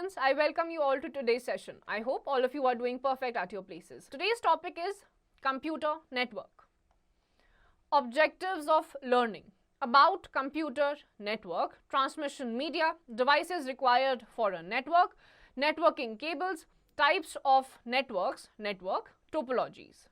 students, I welcome you all to today's session. I hope all of you are doing perfect at your places. Today's topic is computer network. Objectives of learning about computer network, transmission media, devices required for a network, networking cables, types of networks, network topologies.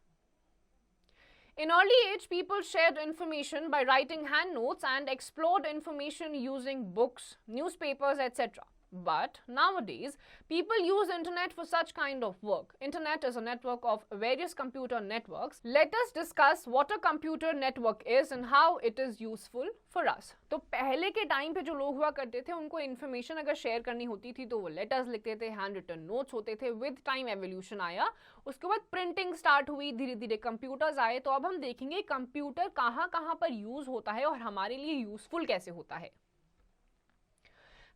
In early age, people shared information by writing hand notes and explored information using books, newspapers, etc. But nowadays, people use internet for such kind of work. Internet is a network of various computer networks. Let us discuss what a computer network is and how it is useful for us. तो पहले के time पे जो लोग हुआ करते थे उनको इन्फॉर्मेशन अगर शेयर करनी होती थी तो वो लेटर्स लिखते थे, हैंड रिटन नोट्स होते थे. विद टाइम एवोल्यूशन आया, उसके बाद प्रिंटिंग स्टार्ट हुई, धीरे धीरे कंप्यूटर्स आए. तो अब हम देखेंगे कंप्यूटर कहाँ कहाँ पर यूज होता है और हमारे लिए यूजफुल कैसे होता है.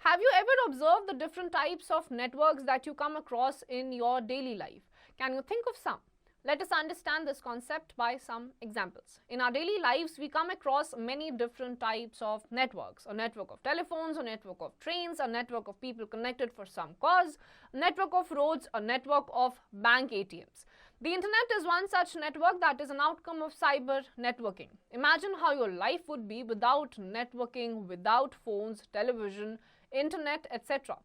Have you ever observed the different types of networks that you come across in your daily life? Can you think of some? Let us understand this concept by some examples. In our daily lives, we come across many different types of networks. A network of telephones, a network of trains, a network of people connected for some cause, a network of roads, a network of bank ATMs. The internet is one such network that is an outcome of cyber networking. Imagine how your life would be without networking, without phones, television, internet, etc.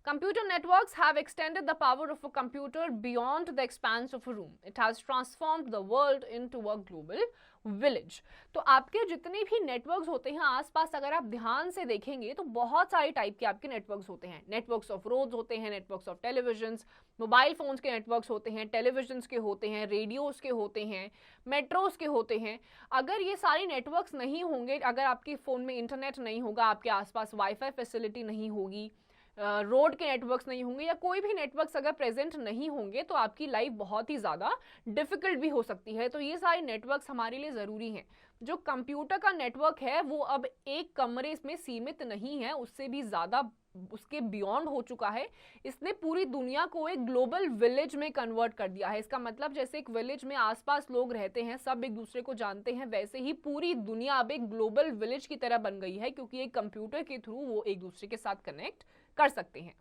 Computer networks have extended the power of a computer beyond the expanse of a room. It has transformed the world into a global village. तो आपके जितने भी networks होते हैं आसपास, अगर आप ध्यान से देखेंगे तो बहुत सारे टाइप के आपके नेटवर्क्स होते हैं. नेटवर्क्स ऑफ रोड्स होते हैं, networks of televisions, mobile phones के नेटवर्क्स होते हैं, टेलीविजन्स के होते हैं, रेडियोस के होते हैं, मेट्रोस के होते हैं. अगर ये सारे नेटवर्क्स नहीं होंगे, अगर आपके फ़ोन में इंटरनेट नहीं होगा, आपके आसपास वाईफाई फैसिलिटी नहीं होगी, रोड के नेटवर्क्स नहीं होंगे या कोई भी नेटवर्क्स अगर प्रेजेंट नहीं होंगे तो आपकी लाइफ बहुत ही ज़्यादा डिफ़िकल्ट भी हो सकती है. तो ये सारे नेटवर्क्स हमारे लिए ज़रूरी हैं. जो कंप्यूटर का नेटवर्क है वो अब एक कमरे में सीमित नहीं है, उससे भी ज़्यादा उसके बियॉन्ड हो चुका है. इसने पूरी दुनिया को एक ग्लोबल विलेज में कन्वर्ट कर दिया है. इसका मतलब जैसे एक विलेज में आसपास लोग रहते हैं, सब एक दूसरे को जानते हैं, वैसे ही पूरी दुनिया अब एक ग्लोबल विलेज की तरह बन गई है क्योंकि एक कंप्यूटर के थ्रू वो एक दूसरे के साथ कनेक्ट कर सकते हैं.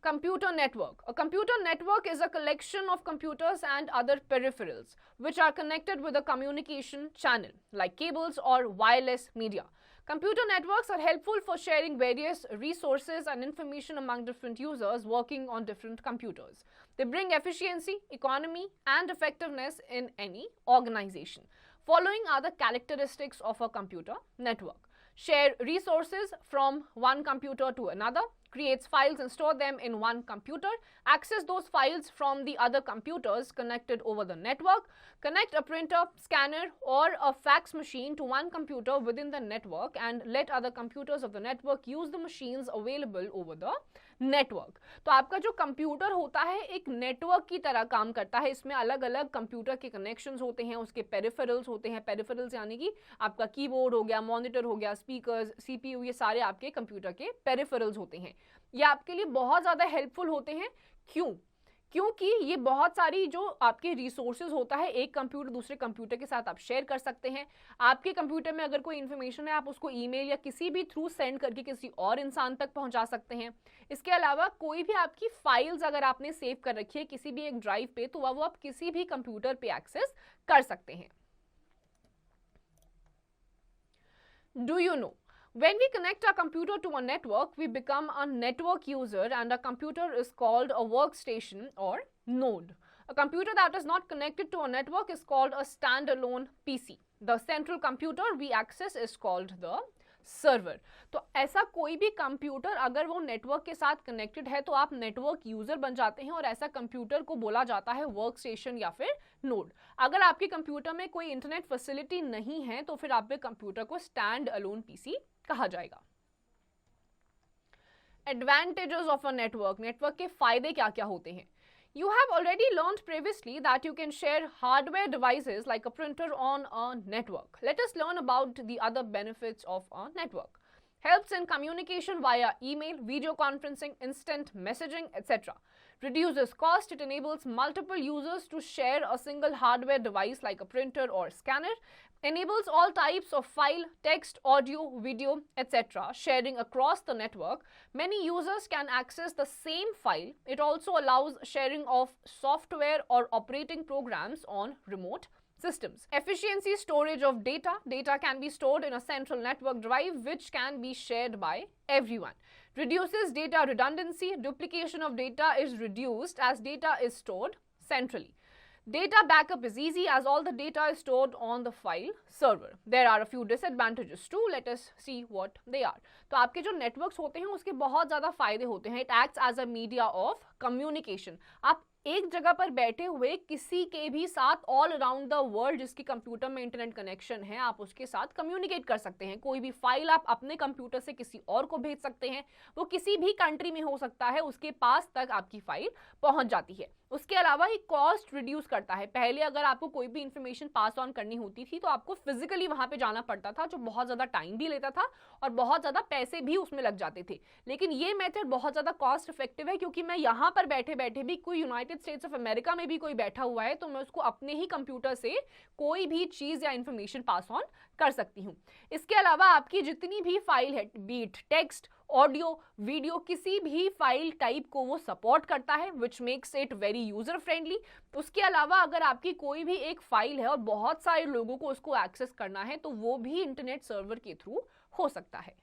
Computer network. A computer network is a collection of computers and other peripherals which are connected with a communication channel like cables or wireless media. Computer networks are helpful for sharing various resources and information among different users working on different computers. They bring efficiency, economy, and effectiveness in any organization. Following are the characteristics of a computer network. Share resources from one computer to another, creates files and store them in one computer, access those files from the other computers connected over the network, connect a printer, scanner or a fax machine to one computer within the network and let other computers of the network use the machines available over the network. तो आपका जो computer होता है एक network की तरह काम करता है. इसमें अलग अलग कंप्यूटर के कनेक्शंस होते हैं, उसके पेरिफेरल्स होते हैं. पेरिफेरल्स यानी कि आपका कीबोर्ड हो गया, मॉनिटर हो गया, स्पीकर्स, सीपीयू, ये सारे आपके कंप्यूटर के पेरिफेरल्स होते हैं. ये आपके लिए बहुत ज़्यादा हेल्पफुल होते हैं. क्यों? क्योंकि ये बहुत सारी जो आपके रिसोर्सेज होता है एक कंप्यूटर दूसरे कंप्यूटर के साथ आप शेयर कर सकते हैं. आपके कंप्यूटर में अगर कोई इन्फॉर्मेशन है आप उसको ईमेल या किसी भी थ्रू सेंड करके किसी और इंसान तक पहुंचा सकते हैं. इसके अलावा कोई भी आपकी फाइल्स अगर आपने सेव कर रखी है किसी भी एक ड्राइव पे तो वो आप किसी भी कंप्यूटर पे एक्सेस कर सकते हैं. Do you know? When we connect our computer to a network, we become a network user and a computer is called a workstation or node. A computer that is not connected to a network is called a standalone PC. The central computer we access is called the server. तो ऐसा कोई भी computer अगर वो network के साथ connected है तो आप नेटवर्क यूजर बन जाते हैं और ऐसा कंप्यूटर को बोला जाता है वर्क स्टेशन या फिर नोड. अगर आपके कंप्यूटर में कोई इंटरनेट फैसिलिटी नहीं है तो फिर आपके कंप्यूटर को स्टैंड अलोन पीसी कहा जाएगा. Advantages of a network. Network के फायदे क्या क्या होते हैं? You have already learned previously that you can share hardware devices like a printer on a network. Let us learn about the other benefits of a network. Helps in communication via email, video conferencing, instant messaging, etc. Reduces cost. It enables multiple users to share a single hardware device like a printer or scanner. enables all types of file, text, audio, video, etc. sharing across the network. Many users can access the same file. It also allows sharing of software or operating programs on remote systems. Efficiency storage of data. Data can be stored in a central network drive which can be shared by everyone. Reduces data redundancy. Duplication of data is reduced as data is stored centrally. Data backup is easy as all the data is stored on the file server. There are a few disadvantages too. Let us see what they are. तो आपके जो networks होते हैं उसके बहुत ज़्यादा फायदे होते हैं. It acts as a media of communication. आप एक जगह पर बैठे हुए किसी के भी साथ ऑल अराउंड द वर्ल्ड जिसकी कंप्यूटर में इंटरनेट कनेक्शन है आप उसके साथ कम्युनिकेट कर सकते हैं. कोई भी फाइल आप अपने कंप्यूटर से किसी और को भेज सकते हैं. वो किसी भी कंट्री में हो सकता है, उसके पास तक आपकी फाइल पहुंच जाती है. उसके अलावा ये कॉस्ट रिड्यूस करता है. पहले अगर आपको कोई भी इंफॉर्मेशन पास ऑन करनी होती थी तो आपको फिजिकली वहां पे जाना पड़ता था, जो बहुत ज़्यादा टाइम भी लेता था और बहुत ज़्यादा पैसे भी उसमें लग जाते थे. लेकिन ये मेथड बहुत ज़्यादा कॉस्ट इफेक्टिव है क्योंकि मैं यहाँ पर बैठे बैठे भी, कोई यूनाइटेड स्टेट्स ऑफ अमेरिका में भी कोई बैठा हुआ है तो मैं उसको अपने ही कंप्यूटर से कोई भी चीज़ या इंफॉर्मेशन पास ऑन कर सकती हूँ. इसके अलावा आपकी जितनी भी फाइल है, बीट टेक्स्ट, ऑडियो, वीडियो, किसी भी फाइल टाइप को वो सपोर्ट करता है which makes it very user friendly. उसके अलावा अगर आपकी कोई भी एक फाइल है और बहुत सारे लोगों को उसको एक्सेस करना है तो वो भी इंटरनेट सर्वर के थ्रू हो सकता है.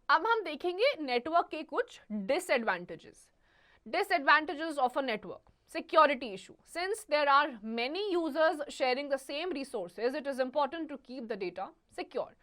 अब हम देखेंगे नेटवर्क के कुछ disadvantages. Disadvantages of a network. Security issue. Since there are many users sharing the same resources, it is important to keep the data secure.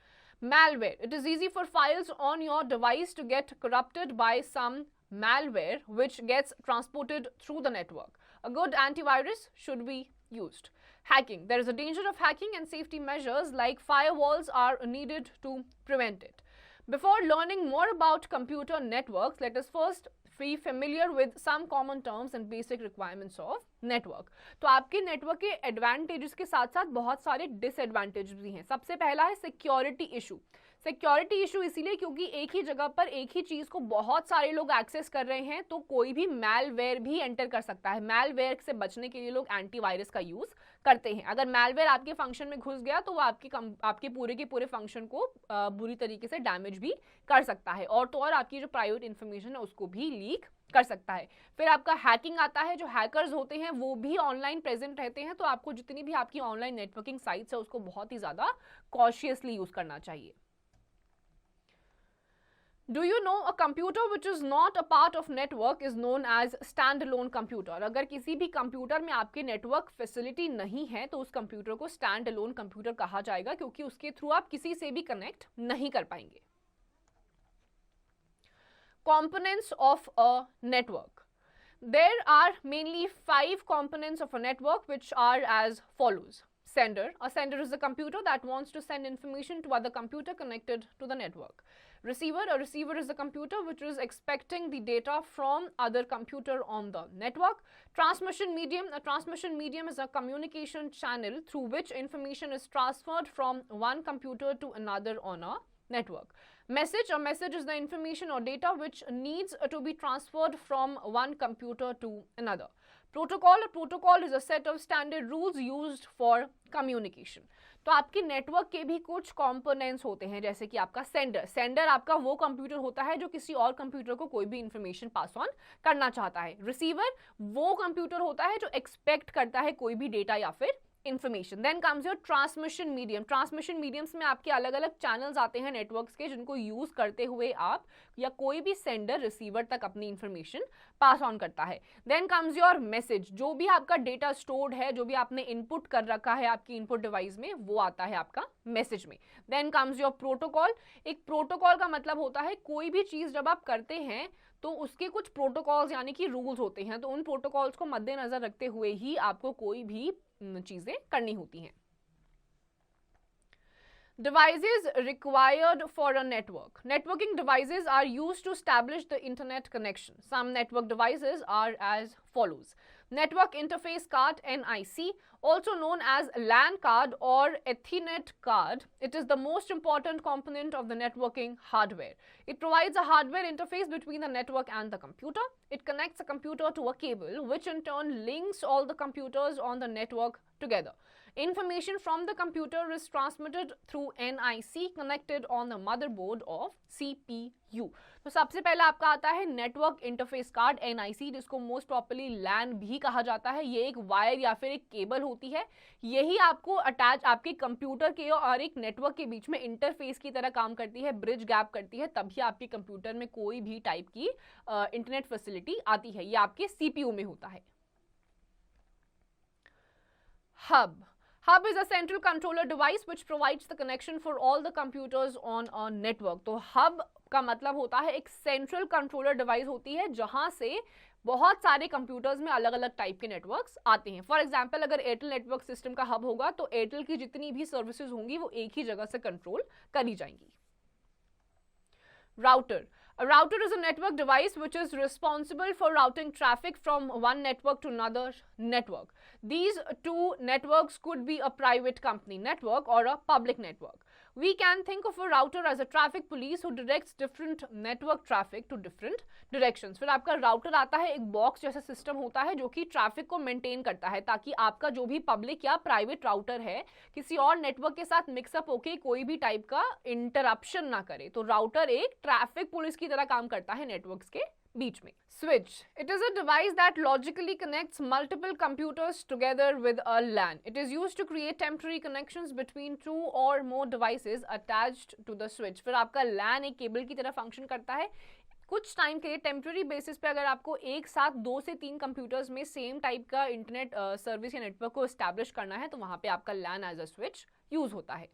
Malware. It is easy for files on your device to get corrupted by some malware which gets transported through the network. A good antivirus should be used. Hacking. There is a danger of hacking and safety measures like firewalls are needed to prevent it. Before learning more about computer networks, let us first be familiar with some common terms and basic requirements of network. तो आपके network के advantages के साथ साथ बहुत सारे disadvantage भी हैं. सबसे पहला है सिक्योरिटी इशू. सिक्योरिटी इशू इसीलिए क्योंकि एक ही जगह पर एक ही चीज को बहुत सारे लोग एक्सेस कर रहे हैं तो कोई भी मैलवेयर भी एंटर कर सकता है. मैलवेयर से बचने के लिए लोग एंटीवायरस का यूज करते हैं. अगर मैलवेयर आपके फंक्शन में घुस गया तो वो आपके पूरे के पूरे फंक्शन को बुरी तरीके से डैमेज भी कर सकता है और तो और आपकी जो प्राइवेट इंफॉर्मेशन है उसको भी लीक कर सकता है. फिर आपका हैकिंग आता है. जो हैकर्स होते हैं वो भी ऑनलाइन प्रेजेंट रहते हैं तो आपको जितनी भी आपकी ऑनलाइन नेटवर्किंग साइट्स है उसको बहुत ही ज्यादा कॉशियसली यूज करना चाहिए. Do you know a computer which is not a part of network is known as standalone computer. अगर किसी भी कंप्यूटर में आपके नेटवर्क फैसिलिटी नहीं है तो उस कंप्यूटर को स्टैंड अलोन कंप्यूटर कहा जाएगा क्योंकि उसके थ्रू आप किसी से भी कनेक्ट नहीं कर पाएंगे. Components of a network. There are mainly 5 components of a network which are as follows. Sender. A sender is a computer that wants to send information to other computer connected to the network. Receiver. A receiver is a computer which is expecting the data from other computer on the network. Transmission medium. A transmission medium is a communication channel through which information is transferred from one computer to another on a network. Message. A message is the information or data which needs to be transferred from one computer to another. Protocol. A protocol is a set of standard rules used for communication. तो आपके network के भी कुछ components होते हैं जैसे कि आपका सेंडर. सेंडर आपका वो कंप्यूटर होता है जो किसी और कंप्यूटर को कोई भी इंफॉर्मेशन पास ऑन करना चाहता है. रिसीवर वो कंप्यूटर होता है जो एक्सपेक्ट करता है कोई भी डेटा या फिर information. Then comes your transmission medium. Transmission mediums में आपके अलग अलग चैनल्स आते हैं नेटवर्क्स के जिनको यूज करते हुए आप या कोई भी सेंडर रिसीवर तक अपनी इंफॉर्मेशन पास ऑन करता है. Then comes your message. जो भी आपका डेटा स्टोर्ड है, जो भी आपने इनपुट कर रखा है आपकी इनपुट डिवाइस में, वो आता है आपका मैसेज में. Then comes your protocol. एक प्रोटोकॉल का मतलब होता है कोई भी चीज जब आप करते हैं तो उसके कुछ प्रोटोकॉल्स यानी कि रूल्स होते हैं, तो उन प्रोटोकॉल्स को मद्देनजर रखते हुए ही आपको कोई भी चीजें करनी होती हैं. Devices required for a network. Networking devices are used to establish the internet connection. Some network devices are as follows. Network Interface Card, NIC, also known as LAN card or Ethernet card. It is the most important component of the networking hardware. It provides a hardware interface between the network and the computer. It connects a computer to a cable, which in turn links all the computers on the network together. Information from the computer is transmitted through NIC connected on the motherboard of CPU. तो सबसे पहले आपका आता है network interface card NIC, जिसको most properly LAN भी कहा जाता है। ये एक वायर या फिर एक केबल होती है, यही आपको अटैच आपके कंप्यूटर के और एक नेटवर्क के बीच में इंटरफेस की तरह काम करती है, ब्रिज गैप करती है, तभी आपके कंप्यूटर में कोई भी टाइप की इंटरनेट फैसिलिटी आती है। ये आपके CPU में होता है। Hub is a central controller device which provides the connection for all the computers on a network. तो hub का मतलब होता है एक सेंट्रल कंट्रोलर डिवाइस होती है जहां से बहुत सारे कंप्यूटर्स में अलग अलग टाइप के नेटवर्क्स आते हैं। फॉर एग्जांपल, अगर एयरटेल नेटवर्क सिस्टम का हब होगा तो एयरटेल की जितनी भी सर्विसेज होंगी वो एक ही जगह से कंट्रोल करी जाएंगी। Router. A router is a network device which is responsible for routing traffic from one network to another network. These two networks could be a private company network or a public network. We can think of a router as a traffic police who directs different network traffic to different directions. फिर आपका router आता है, एक box जैसा system होता है जो कि ट्रैफिक को मेंटेन करता है ताकि आपका जो भी पब्लिक या प्राइवेट राउटर है किसी और नेटवर्क के साथ मिक्सअप होके कोई भी टाइप का इंटरप्शन ना करे। तो राउटर एक ट्रैफिक पुलिस की तरह काम करता है नेटवर्क्स के बीच में। Switch. It is a device that logically connects multiple computers together with a LAN. It is used to create temporary connections between two or more devices attached to the switch. फिर आपका LAN एक cable की तरह function करता है। कुछ time के लिए टेम्पररी बेसिस पे अगर आपको एक साथ 2 से 3 कंप्यूटर्स में सेम टाइप का इंटरनेट सर्विस या नेटवर्क को एस्टैब्लिश करना है तो वहां पे आपका LAN as a switch use होता है।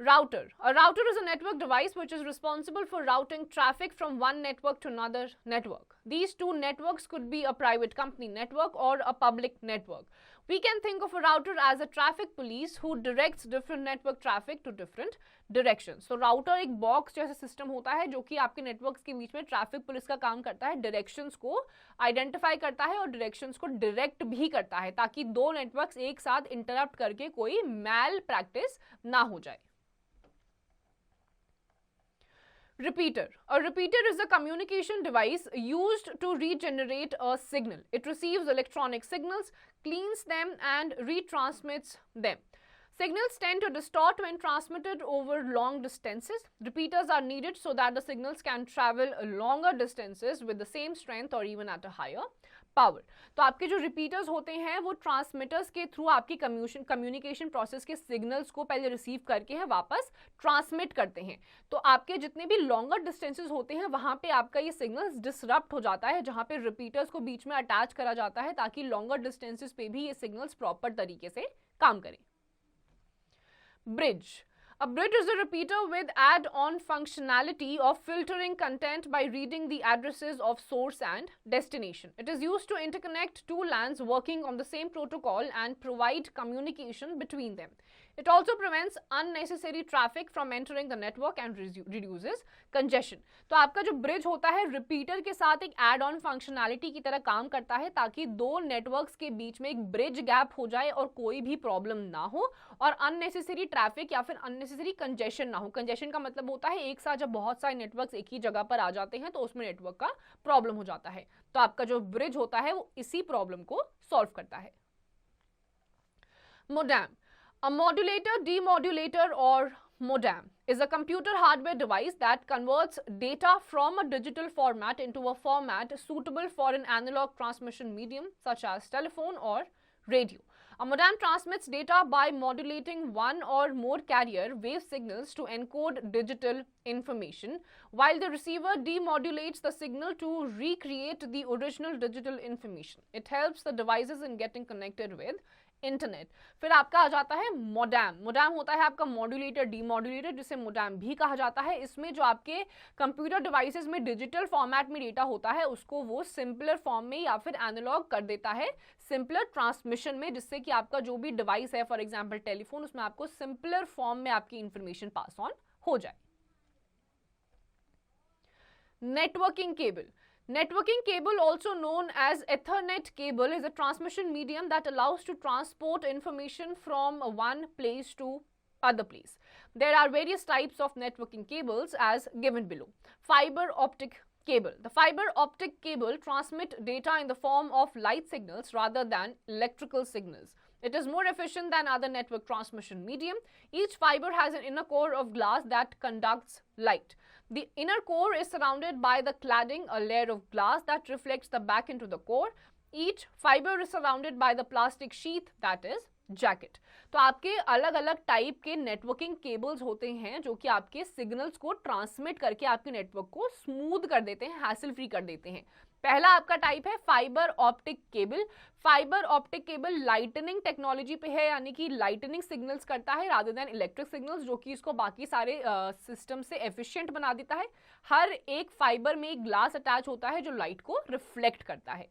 Router. A router is a network device which is responsible for routing traffic from one network to another network. These two networks could be a private company network or a public network. We can think of a router as a traffic police who directs different network traffic to different directions. So router एक box जैसा system होता है जो कि आपके networks के बीच में traffic police का काम करता है, डायरेक्शंस को आइडेंटिफाई करता है और डायरेक्शंस को डायरेक्ट भी करता है ताकि दो नेटवर्क्स एक साथ इंटरप्ट करके कोई मैल प्रैक्टिस ना हो जाए। Repeater. A repeater is a communication device used to regenerate a signal. It receives electronic signals, cleans them and retransmits them. Signals tend to distort when transmitted over long distances. Repeaters are needed so that the signals can travel longer distances with the same strength or even at a higher power. तो आपके जो repeaters होते हैं वो transmitters के through आपकी communication process के signals को पहले रिसीव करके है वापस ट्रांसमिट करते हैं। तो आपके जितने भी लॉन्गर डिस्टेंसेस होते हैं वहां पे आपका ये सिग्नल्स डिसरप्ट हो जाता है जहां पे रिपीटर्स को बीच में अटैच करा जाता है ताकि लॉन्गर डिस्टेंसेस पे भी ये सिग्नल्स प्रॉपर तरीके से काम करें। Bridge. A bridge is a repeater with add-on functionality of filtering content by reading the addresses of source and destination. It is used to interconnect two LANs working on the same protocol and provide communication between them. It also prevents unnecessary traffic from entering the network and reduces congestion. तो आपका जो bridge होता है repeater के साथ एक add on functionality की तरह काम करता है ताकि दो नेटवर्क्स के बीच में एक ब्रिज गैप हो जाए और कोई भी प्रॉब्लम ना हो और अननेसेसरी ट्रैफिक या फिर अननेसेसरी कंजेशन ना हो। कंजेशन का मतलब होता है एक साथ जब बहुत सारे नेटवर्क्स एक ही जगह पर आ जाते हैं तो उसमें नेटवर्क का प्रॉब्लम हो जाता है। तो आपका जो ब्रिज होता है वो इसी प्रॉब्लम को सॉल्व करता है। Modem. A modulator, demodulator or modem is a computer hardware device that converts data from a digital format into a format suitable for an analog transmission medium such as telephone or radio. A modem transmits data by modulating one or more carrier wave signals to encode digital information, while the receiver demodulates the signal to recreate the original digital information. It helps the devices in getting connected with internet. फिर आपका आ जाता है modem. Modem होता है आपका modulator, demodulator, जिसे modem भी कहा जाता है। इसमें जो आपके कंप्यूटर डिवाइसेस में डिजिटल फॉर्मेट में डेटा होता है उसको वो सिंपलर फॉर्म में या फिर एनालॉग कर देता है सिंपलर ट्रांसमिशन में, जिससे कि आपका जो भी डिवाइस है फॉर एग्जांपल टेलीफोन उसमें आपको सिंपलर फॉर्म में आपकी इंफॉर्मेशन पास ऑन हो जाए। Networking cable. Networking cable, also known as Ethernet cable, is a transmission medium that allows to transport information from one place to other place. There are various types of networking cables as given below. Fiber optic cable. The fiber optic cable transmit data in the form of light signals rather than electrical signals. It is more efficient than other network transmission medium. Each fiber has an inner core of glass that conducts light. The inner core is surrounded by the cladding, a layer of glass that reflects the back into the core. Each fiber is surrounded by the plastic sheath, that is jacket. तो आपके अलग अलग type के networking cables होते हैं जो कि आपके सिग्नल्स को ट्रांसमिट करके आपके नेटवर्क को स्मूथ कर देते हैं, हैसल फ्री कर देते हैं. पहला आपका टाइप है fibre optic cable. Fibre optic cable lightning technology पे है, यानी कि लाइटनिंग सिग्नल्स करता है रादर देन इलेक्ट्रिक सिग्नल्स, जो कि इसको बाकी सारे सिस्टम से एफिशिएंट बना देता है. हर एक फाइबर में एक ग्लास अटैच होता है जो लाइट को रिफ्लेक्ट करता है.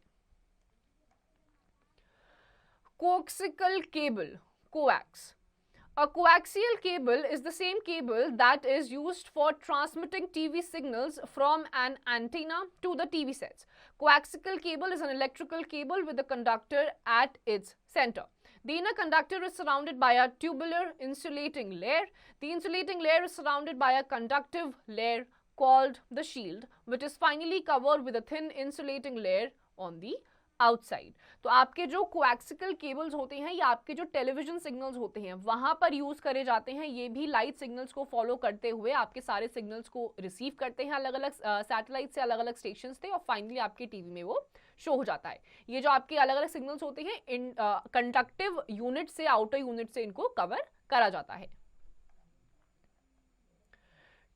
Coaxial cable, coax. A coaxial cable is the same cable that is used for transmitting TV signals from an antenna to the TV sets. Coaxial cable is an electrical cable with a conductor at its center. The inner conductor is surrounded by a tubular insulating layer. The insulating layer is surrounded by a conductive layer called the shield, which is finally covered with a thin insulating layer on the outside. तो आपके जो coaxial cables होते हैं, या आपके जो television signals होते हैं, वहां पर यूज करे जाते हैं. ये भी लाइट सिग्नल्स को फॉलो करते हुए आपके सारे सिग्नल्स को रिसीव करते हैं अलग अलग सैटेलाइट से, अलग अलग स्टेशन से, और फाइनली आपके टीवी में वो शो हो जाता है. ये जो आपके अलग अलग सिग्नल्स होते हैं, इन कंडक्टिव यूनिट से, आउटर यूनिट से इनको कवर करा जाता है.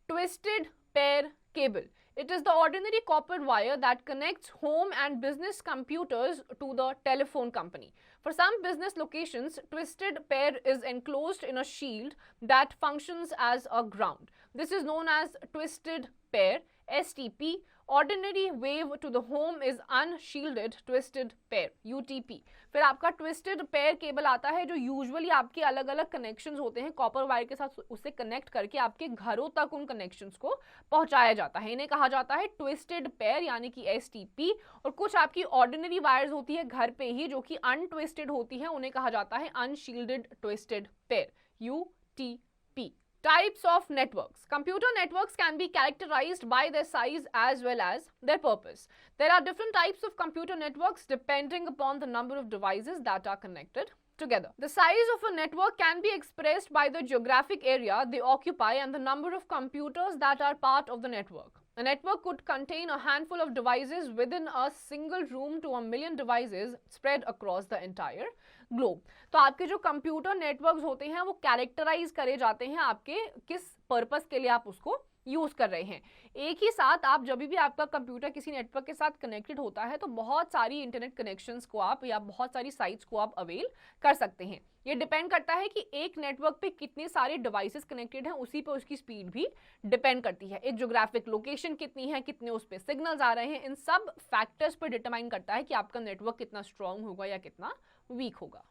Twisted pair cable. It is the ordinary copper wire that connects home and business computers to the telephone company. For some business locations, twisted pair is enclosed in a shield that functions as a ground. This is known as twisted pair, STP. Ordinary wave to the home is unshielded twisted pair, UTP. फिर आपका twisted pair cable आता है जो usually आपके अलग अलग connections होते हैं कॉपर वायर के साथ, उससे कनेक्ट करके आपके घरों तक उन कनेक्शंस को पहुंचाया जाता है. इन्हें कहा जाता है ट्विस्टेड पेयर यानी कि STP. और कुछ आपकी ऑर्डिनरी वायर्स होती है घर पे ही जो कि अनट्विस्टेड होती है, उन्हें कहा जाता है unshielded twisted pair, UTP. Types of networks. Computer networks can be characterized by their size as well as their purpose. There are different types of computer networks depending upon the number of devices that are connected together. The size of a network can be expressed by the geographic area they occupy and the number of computers that are part of the network. A network could contain a handful of devices within a single room to a million devices spread across the entire globe. तो आपके जो computer networks होते हैं वो characterise करे जाते हैं आपके किस पर्पस के लिए आप उसको यूज कर रहे हैं. एक ही साथ आप जब भी आपका कंप्यूटर किसी नेटवर्क के साथ कनेक्टेड होता है तो बहुत सारी इंटरनेट कनेक्शंस को आप या बहुत सारी साइट्स को आप अवेल कर सकते हैं. ये डिपेंड करता है कि एक नेटवर्क पे कितने सारे डिवाइसेस कनेक्टेड हैं, उसी पे उसकी स्पीड भी डिपेंड करती है. एक ज्योग्राफिक लोकेशन कितनी है, कितने उस पे सिग्नल्स आ रहे हैं, इन सब फैक्टर्स पर डिटरमाइन करता है कि आपका नेटवर्क कितना स्ट्रांग होगा या कितना वीक होगा.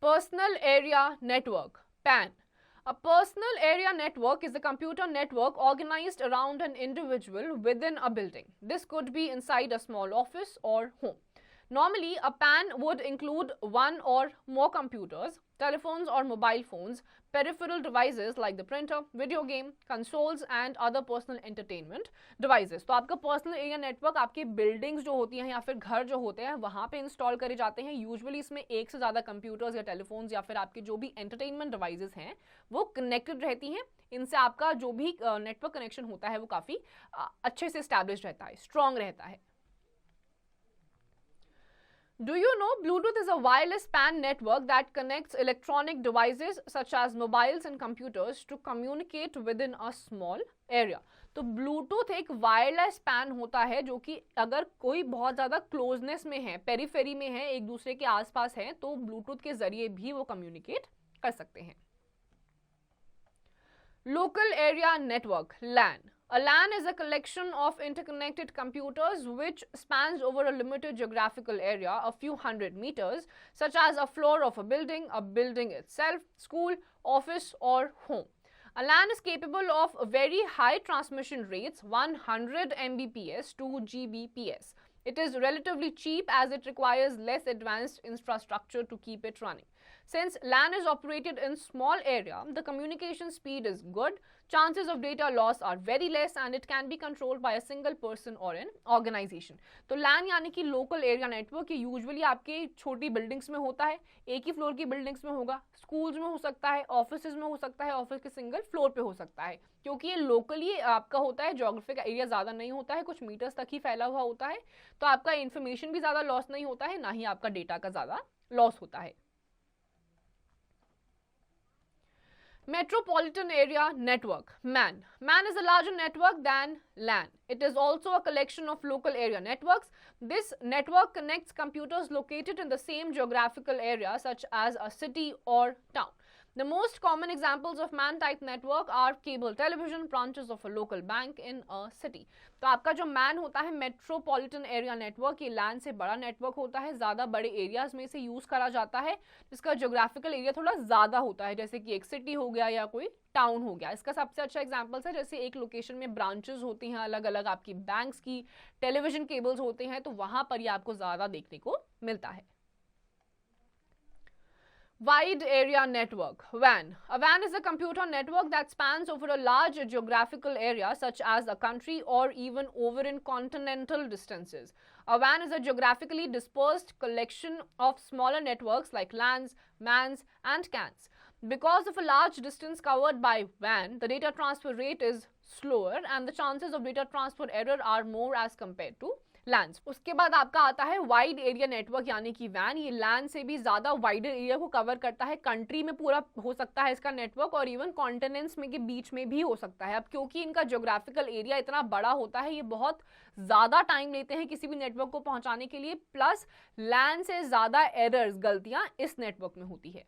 Personal area network, PAN. A personal area network is a computer network organized around an individual within a building. This could be inside a small office or home. Normally, a PAN would include one or more computers, telephones or mobile phones, peripheral devices like the printer, video game, consoles and other personal entertainment devices. तो आपका personal area network आपकी buildings जो होती हैं या फिर घर जो होते हैं वहाँ पे इंस्टॉल करे जाते हैं. यूजुअली इसमें एक से ज़्यादा कंप्यूटर्स या टेलीफोन्स या फिर आपके जो भी एंटरटेनमेंट डिवाइसेस हैं वो कनेक्टेड रहती हैं. इनसे आपका जो भी नेटवर्क कनेक्शन होता है वो काफ़ी अच्छे से एस्टैब्लिश रहता है, स्ट्रॉन्ग रहता है. Do you know Bluetooth is a wireless PAN network that connects electronic devices such as mobiles and computers to communicate within a small area. तो Bluetooth एक वायरलेस पैन होता है जो कि अगर कोई बहुत ज़्यादा क्लोजनेस में है, पेरीफेरी में है, एक दूसरे के आसपास है, तो Bluetooth के जरिए भी वो कम्युनिकेट कर सकते हैं. Local area network, LAN. A LAN is a collection of interconnected computers which spans over a limited geographical area, a few hundred meters, such as a floor of a building itself, school, office, or home. A LAN is capable of very high transmission rates, 100 Mbps to Gbps. It is relatively cheap as it requires less advanced infrastructure to keep it running. Since LAN is operated in small area, the communication speed is good. chances of data loss are very less and it can be controlled by a single person or an organization. तो LAN यानी कि local area network, ये usually आपके छोटी buildings में होता है, एक ही फ्लोर की बिल्डिंग्स में होगा, स्कूल्स में हो सकता है, ऑफिस में हो सकता है, ऑफिस के सिंगल फ्लोर पे हो सकता है, क्योंकि ये लोकली आपका होता है, ज्योग्राफिक एरिया ज़्यादा नहीं होता है, कुछ मीटर्स तक ही फैला हुआ होता है, तो आपका इन्फॉर्मेशन भी ज़्यादा लॉस नहीं होता है, ना ही आपका डेटा का ज़्यादा लॉस होता है. Metropolitan Area Network, MAN. MAN is a larger network than LAN. It is also a collection of local area networks. This network connects computers located in the same geographical area such as a city or town. The most common examples of MAN type network are cable television, branches of a local bank in a city. तो आपका जो MAN होता है, metropolitan area network, ये LAN से बड़ा network होता है, ज़्यादा बड़े एरियाज में से यूज़ करा जाता है, जिसका जोग्राफिकल एरिया थोड़ा ज़्यादा होता है, जैसे कि एक सिटी हो गया या कोई टाउन हो गया. इसका सबसे अच्छा एग्जाम्पल्स है जैसे एक लोकेशन में ब्रांचेस होती हैं अलग अलग, आपकी बैंक्स की, टेलीविजन केबल्स होते हैं, तो वहाँ पर ये आपको ज़्यादा देखने को मिलता है. Wide Area Network, WAN. A WAN is a computer network that spans over a large geographical area such as a country or even over in continental distances. A WAN is a geographically dispersed collection of smaller networks like LANs, MANs and CANs. Because of a large distance covered by WAN, the data transfer rate is slower and the chances of data transfer error are more as compared to LANs. उसके बाद आपका आता है wide area network यानी कि WAN. ये LAN से भी ज़्यादा वाइडर एरिया को कवर करता है, कंट्री में पूरा हो सकता है इसका नेटवर्क और इवन कॉन्टिनेंट्स में के बीच में भी हो सकता है. अब क्योंकि इनका ज्योग्राफिकल एरिया इतना बड़ा होता है, ये बहुत ज़्यादा टाइम लेते हैं किसी भी नेटवर्क को पहुंचाने के लिए, प्लस LAN से ज़्यादा एरर्स, गलतियाँ इस नेटवर्क में होती है.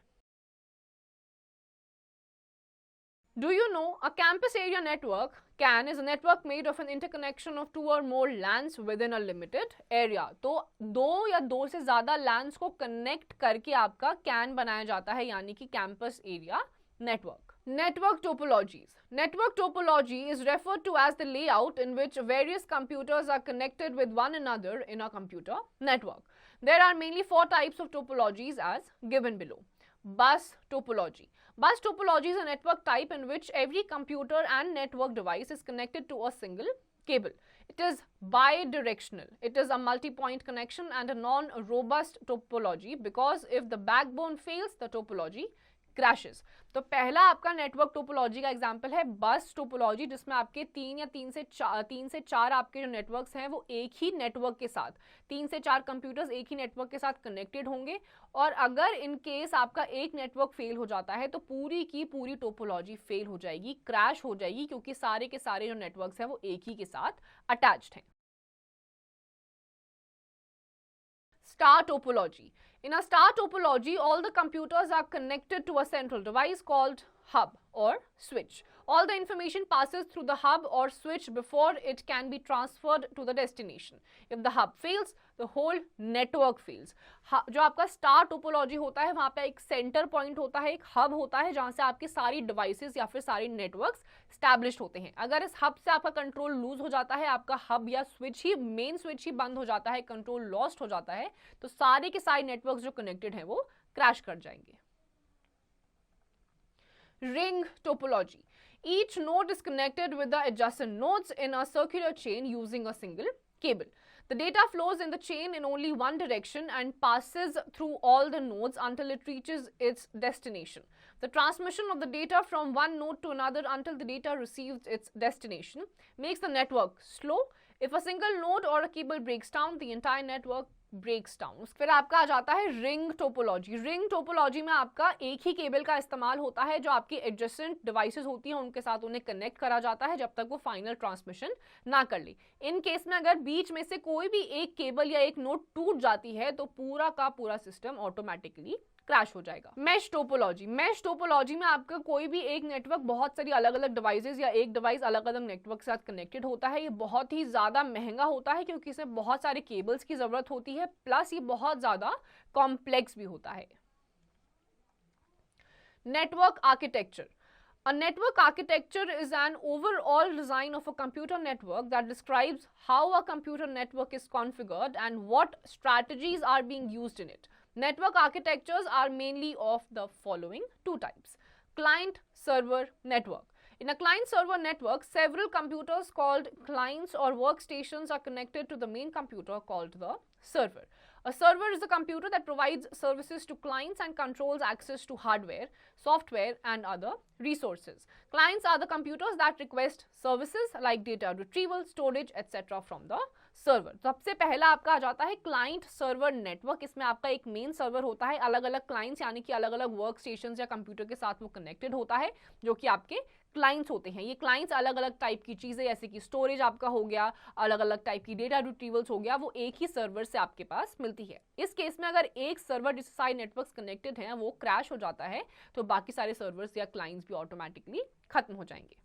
Do you know a campus area network, CAN, is a network made of an interconnection of 2 or more LANs within a limited area. तो 2 या 2 से ज़्यादा LANs को कनेक्ट करके आपका CAN बनाया जाता है यानी कि campus area network. Network topologies. Network topology is referred to as the layout in which various computers are connected with one another in a computer network. There are mainly 4 types of topologies as given below. Bus topology. Bus topology is a network type in which every computer and network device is connected to a single cable. It is bidirectional. It is a multi-point connection and a non-robust topology because if the backbone fails, the topology crashes. तो पहला आपका network topology का example है बस topology, जिसमें आपके 3 से 4 आपके जो नेटवर्क्स हैं वो एक ही नेटवर्क के साथ, 3 से 4 कंप्यूटर्स एक ही नेटवर्क के साथ कनेक्टेड होंगे और अगर इन केस आपका एक नेटवर्क फेल हो जाता है तो पूरी की पूरी टोपोलॉजी फेल हो जाएगी, क्रैश हो जाएगी, क्योंकि सारे के सारे जो नेटवर्क्स हैं वो एक ही के साथ अटैच्ड हैं. Star topology. In a star topology, all the computers are connected to a central device called hub or switch. All the information passes through the hub or switch before it can be transferred to the destination. If the hub fails, the whole network fails. जो आपका star topology होता है वहाँ पे एक centre point होता है, एक हब होता है जहाँ से आपकी सारी डिवाइसेस या फिर सारे नेटवर्क्स स्टैब्लिश होते हैं. अगर इस हब से आपका कंट्रोल लूज हो जाता है, आपका हब या स्विच ही, मेन स्विच ही बंद हो जाता है, कंट्रोल लॉस्ट हो जाता है, तो सारे के सारे नेटवर्क्स जो कनेक्टेड हैं वो क्रैश कर जाएंगे. Ring topology. Each node is connected with the adjacent nodes in a circular chain using a single cable. The data flows in the chain in only one direction and passes through all the nodes until it reaches its destination. The transmission of the data from one node to another until the data receives its destination makes the network slow. If a single node or a cable breaks down, the entire network breaks down. फिर आपका आ जाता है ring topology. Ring topology में आपका एक ही cable का इस्तेमाल होता है, जो आपकी एडजेसेंट डिवाइसेस होती हैं उनके साथ उन्हें कनेक्ट करा जाता है जब तक वो फाइनल ट्रांसमिशन ना कर ले. इन केस में अगर बीच में से कोई भी एक केबल या एक नोड टूट जाती है तो पूरा का पूरा सिस्टम ऑटोमेटिकली क्रैश हो जाएगा. Mesh topology. मैश टोपोलॉजी में आपका कोई भी एक नेटवर्क बहुत सारी अलग अलग डिवाइसेस या एक डिवाइस अलग अलग नेटवर्क के साथ कनेक्टेड होता है. ये बहुत ही ज़्यादा महंगा होता है क्योंकि इसमें बहुत सारे केबल्स की ज़रूरत होती है, प्लस ये बहुत ज़्यादा कॉम्प्लेक्स भी होता है. Network architecture. A network architecture is an overall design of a computer network that describes how a computer network is configured and what strategies are being used in it. Network architectures are mainly of the following 2 types. Client-server network. In a client-server network, several computers called clients or workstations are connected to the main computer called the server. A server is a computer that provides services to clients and controls access to hardware, software, and other resources. Clients are the computers that request services like data retrieval, storage, etc. from the server. सबसे पहला आपका आ जाता है client server network. इसमें आपका एक main server होता है, अलग अलग क्लाइंट्स यानी कि अलग अलग वर्क स्टेशन या कंप्यूटर के साथ वो कनेक्टेड होता है, जो कि आपके क्लाइंट्स होते हैं. ये क्लाइंट्स अलग अलग टाइप की चीजें जैसे कि स्टोरेज आपका हो गया, अलग अलग टाइप की डेटा रिट्रीवल्स हो गया, वो एक ही सर्वर से आपके पास मिलती है. इस केस में अगर एक सर्वर जिससे सारे नेटवर्क्स कनेक्टेड हैं वो क्रैश हो जाता है तो बाकी सारे सर्वर्स या क्लाइंट्स भी ऑटोमेटिकली खत्म हो जाएंगे.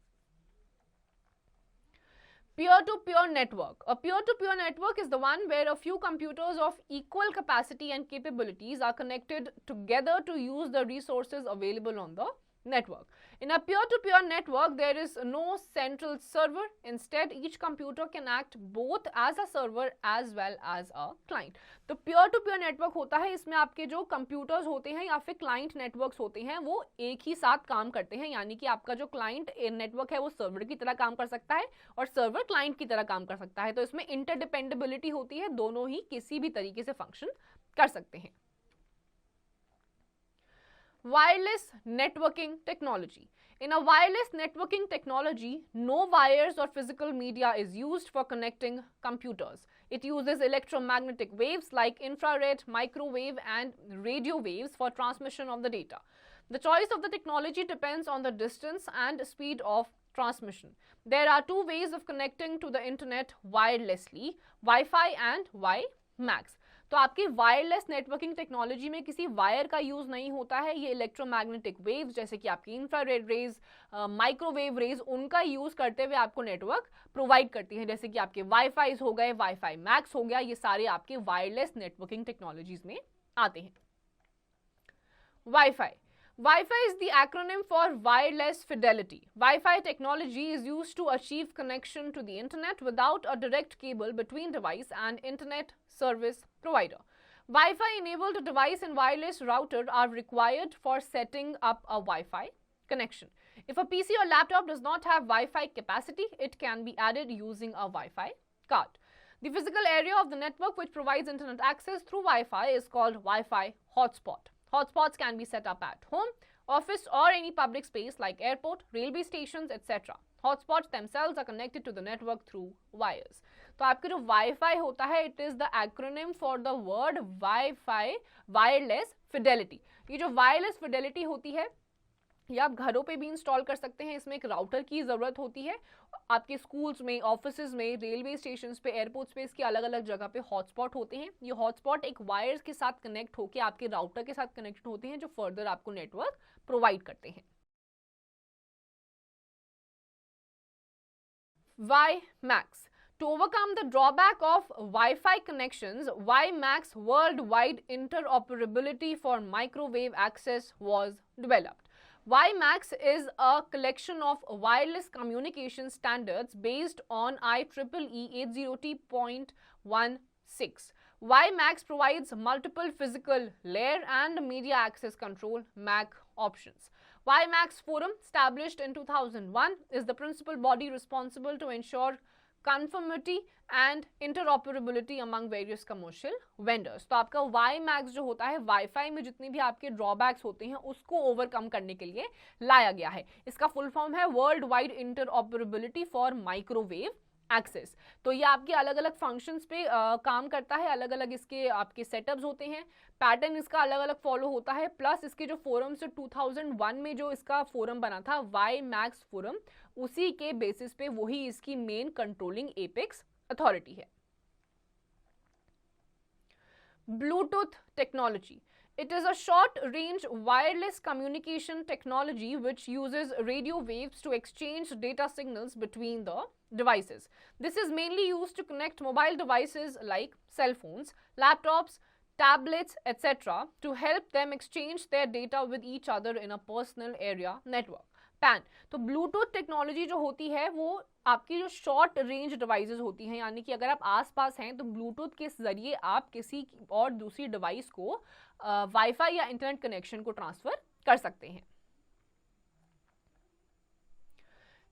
Peer-to-peer network. A peer-to-peer network is the one where a few computers of equal capacity and capabilities are connected together to use the resources available on the network. In a peer-to-peer network, there is no central server. Instead, each computer can act both as a server as well as a client. तो peer-to-peer network होता है, इसमें आपके जो computers होते हैं या फिर क्लाइंट नेटवर्क्स होते हैं वो एक ही साथ काम करते हैं, यानी कि आपका जो क्लाइंट नेटवर्क है वो सर्वर की तरह काम कर सकता है और सर्वर क्लाइंट की तरह काम कर सकता है. तो इसमें इंटरडिपेंडेबिलिटी होती है, दोनों ही किसी भी तरीके से फंक्शन कर सकते हैं. Wireless networking technology. In a wireless networking technology, no wires or physical media is used for connecting computers. It uses electromagnetic waves like infrared, microwave, and radio waves for transmission of the data. The choice of the technology depends on the distance and speed of transmission. There are two ways of connecting to the internet wirelessly, Wi-Fi and WiMAX. तो आपकी wireless networking technology में किसी wire का use नहीं होता है. ये electromagnetic waves जैसे कि आपकी इंफ्रारेड रेज, माइक्रोवेव रेज, उनका यूज करते हुए आपको नेटवर्क प्रोवाइड करती है, जैसे कि आपके वाईफाई हो गए, वाईफाई मैक्स हो गया, ये सारे आपके वायरलेस नेटवर्किंग टेक्नोलॉजीज में आते हैं. Wifi. Wi-Fi is the acronym for wireless fidelity. Wi-Fi technology is used to achieve connection to the internet without a direct cable between device and internet service provider. Wi-Fi enabled device and wireless router are required for setting up a Wi-Fi connection. If a PC or laptop does not have Wi-Fi capacity, it can be added using a Wi-Fi card. The physical area of the network which provides internet access through Wi-Fi is called Wi-Fi hotspot. Hotspots can be set up at home, office or any public space like airport, railway stations, etc. Hotspots themselves are connected to the network through wires. तो आपके जो Wi-Fi होता है, it is the acronym for the word Wi-Fi, wireless fidelity. ये जो wireless fidelity होती है ये आप घरों पे भी इंस्टॉल कर सकते हैं. इसमें एक राउटर की ज़रूरत होती है. आपके स्कूल्स में, ऑफिसेज में, रेलवे स्टेशंस पे, एयरपोर्ट्स पे इसके अलग अलग जगह पे हॉटस्पॉट होते हैं. ये हॉटस्पॉट एक वायर्स के साथ कनेक्ट होकर आपके राउटर के साथ कनेक्ट होते हैं जो फर्दर आपको नेटवर्क प्रोवाइड करते हैं. WiMAX. To overcome the drawback of Wi-Fi connections, WiMAX worldwide interoperability for microwave access was developed. WiMAX is a collection of wireless communication standards based on IEEE 802.16. WiMAX provides multiple physical layer and media access control MAC options. WiMAX Forum, established in 2001, is the principal body responsible to ensure conformity and interoperability among various commercial vendors. तो आपका WiMAX जो होता है wifi में जितने भी आपके drawbacks होते हैं उसको ओवरकम करने के लिए लाया गया है. इसका फुल फॉर्म है world wide interoperability for microwave access. तो ये आपके अलग अलग फंक्शंस पे काम करता है, अलग अलग इसके आपके सेटअप्स होते हैं, पैटर्न इसका अलग अलग फॉलो होता है. प्लस इसके जो फोरम से 2001 में जो इसका फोरम बना था WiMAX फोरम, उसी के बेसिस पे वही इसकी मेन कंट्रोलिंग एपेक्स अथॉरिटी है. Bluetooth technology. It is a short-range wireless communication technology which uses radio waves to exchange data signals between the devices. This is mainly used to connect mobile devices like cell phones, laptops, tablets, etc. to help them exchange their data with each other in a personal area network. PAN. तो Bluetooth technology जो होती है वो आपकी जो short range devices होती हैं, यानी कि अगर आप आसपास हैं तो ब्लूटूथ के जरिए आप किसी और दूसरी डिवाइस को वाईफाई या इंटरनेट कनेक्शन को ट्रांसफर कर सकते हैं.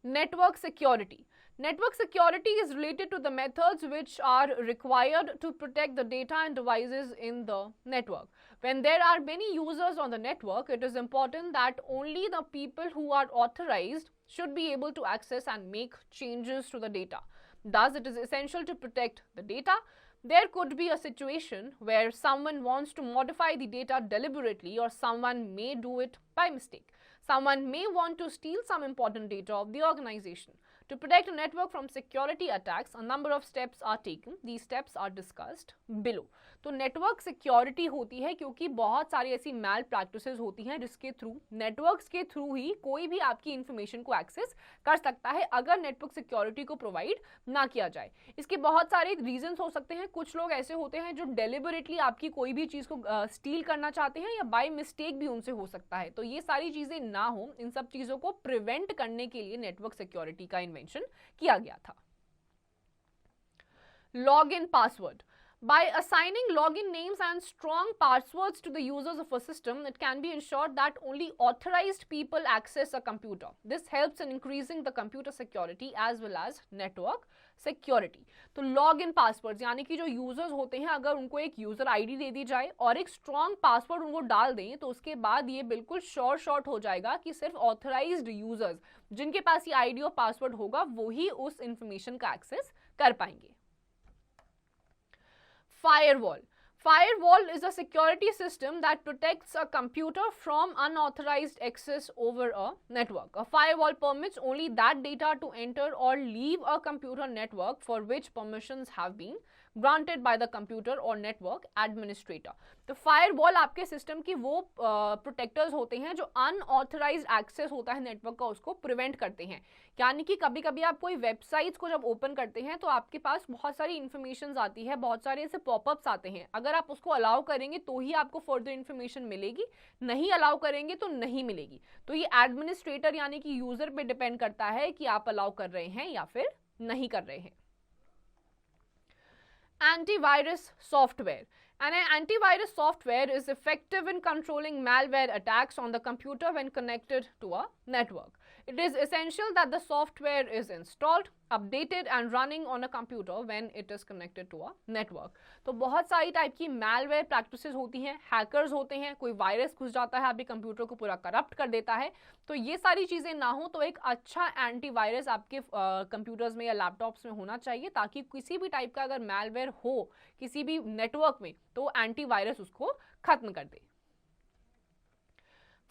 Network security. Network security is related to the methods which are required to protect the data and devices in the network. When there are many users on the network, it is important that only the people who are authorized should be able to access and make changes to the data. Thus, it is essential to protect the data. There could be a situation where someone wants to modify the data deliberately, or someone may do it by mistake. Someone may want to steal some important data of the organization. To protect a network from security attacks, a number of steps are taken. These steps are discussed below. तो network security होती है क्योंकि बहुत सारी ऐसी मैल practices होती हैं जिसके थ्रू, नेटवर्क्स के थ्रू ही कोई भी आपकी इंफॉर्मेशन को एक्सेस कर सकता है अगर नेटवर्क सिक्योरिटी को प्रोवाइड ना किया जाए. इसके बहुत सारे रीजंस हो सकते हैं. कुछ लोग ऐसे होते हैं जो डेलिबरेटली आपकी कोई भी चीज़ को स्टील करना चाहते हैं, या बाय मिस्टेक भी उनसे हो सकता है. तो ये सारी चीज़ें ना हो, इन सब चीज़ों को प्रिवेंट करने के लिए नेटवर्क सिक्योरिटी का इन्वेंशन किया गया था. Login password. By assigning login names and strong passwords to the users of a system, it can be ensured that only authorized people access a computer. This helps in increasing the computer security as well as network security. तो login passwords यानी कि जो users होते हैं, अगर उनको एक user ID दे दी जाए और एक strong password उनको डाल दें, तो उसके बाद ये बिल्कुल श्योर शॉट हो जाएगा कि सिर्फ authorized users जिनके पास ये ID और password होगा वो ही उस information का access कर पाएंगे. Firewall. Firewall is a security system that protects a computer from unauthorized access over a network. A firewall permits only that data to enter or leave a computer network for which permissions have been granted by the computer or network administrator. तो firewall आपके system की वो protectors होते हैं जो unauthorised access होता है network का, उसको प्रिवेंट करते हैं. यानी कि कभी कभी आप कोई वेबसाइट्स को जब ओपन करते हैं तो आपके पास बहुत सारी इन्फॉर्मेशन आती है, बहुत सारे ऐसे पॉपअप्स आते हैं. अगर आप उसको अलाउ करेंगे तो ही आपको फर्दर इन्फॉर्मेशन मिलेगी, नहीं अलाउ करेंगे तो नहीं मिलेगी. तो ये एडमिनिस्ट्रेटर यानी कि यूजर पे डिपेंड करता है कि आप अलाउ कर रहे हैं या फिर नहीं कर रहे हैं. Antivirus software. An antivirus software is effective in controlling malware attacks on the computer when connected to a network. It is essential that the software is installed, updated and running on a computer when it is connected to a network. तो बहुत सारी type की malware practices होती हैं, hackers होते हैं, कोई virus घुस जाता है आपके कंप्यूटर को पूरा करप्ट कर देता है. तो ये सारी चीज़ें ना हो तो एक अच्छा एंटीवायरस आपके कंप्यूटर्स में या लैपटॉप्स में होना चाहिए, ताकि किसी भी टाइप का अगर malware हो किसी भी नेटवर्क में तो एंटीवायरस उसको खत्म कर दे.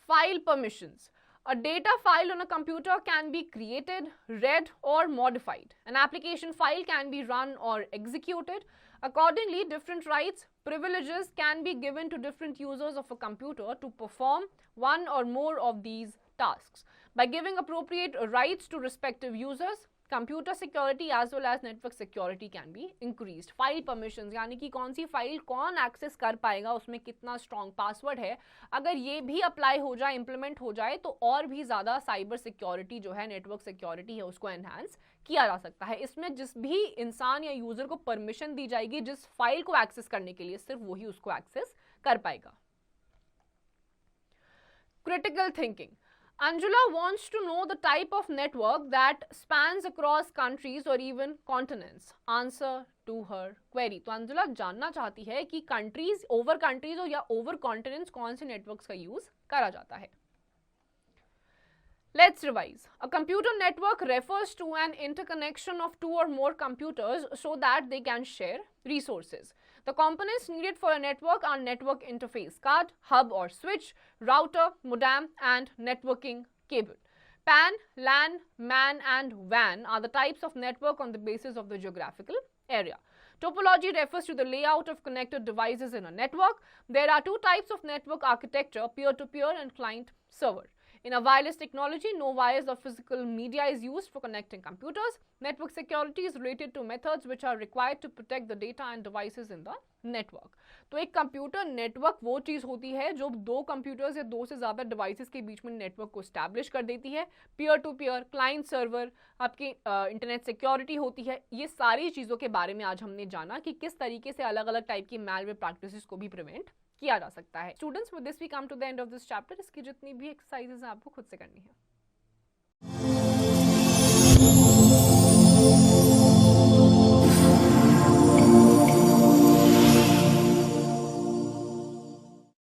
File permissions. A data file on a computer can be created, read or modified. An application file can be run or executed. Accordingly, different rights, privileges can be given to different users of a computer to perform one or more of these tasks. By giving appropriate rights to respective users, computer security as well as network security can be increased. File permissions यानी कि कौन सी file कौन access कर पाएगा, उसमें कितना strong password है, अगर ये भी अप्लाई हो जाए, इंप्लीमेंट हो जाए तो और भी ज़्यादा साइबर सिक्योरिटी जो है, नेटवर्क सिक्योरिटी है, उसको एनहांस किया जा सकता है. इसमें जिस भी इंसान या यूज़र को परमिशन दी जाएगी जिस फाइल को एक्सेस करने के लिए, सिर्फ वही उसको एक्सेस कर पाएगा. Critical thinking. Anjula wants to know the type of network that spans across countries or even continents. Answer to her query. तो अंजुला जानना चाहती है कि कंट्रीज, ओवर कंट्रीज हो या ओवर कॉन्टिनेंट्स, कौन से नेटवर्क्स का यूज करा जाता है. Let's revise. A computer network refers to an interconnection of two or more computers so that they can share resources. The components needed for a network are network interface card, hub or switch, router, modem, and networking cable. PAN, LAN, MAN, and WAN are the types of network on the basis of the geographical area. Topology refers to the layout of connected devices in a network. There are two types of network architecture, peer-to-peer and client-server. In a wireless technology, no wires or physical media is used for connecting computers. Network security is related to methods which are required to protect the data and devices in the network. तो एक computer network वो चीज़ होती है जो दो computers या दो से ज़्यादा डिवाइसेस के बीच में नेटवर्क को स्टैब्लिश कर देती है. Peer to peer, client server, आपकी इंटरनेट सिक्योरिटी होती है. ये सारी चीज़ों के बारे में आज हमने जाना कि किस तरीके से अलग अलग टाइप की मैलवेयर प्रैक्टिसेस को भी प्रिवेंट किया जा सकता है. Students, with this we come to the end of this chapter. इसकी जितनी भी एक्सरसाइजेस हैं आपको खुद से करनी है. you.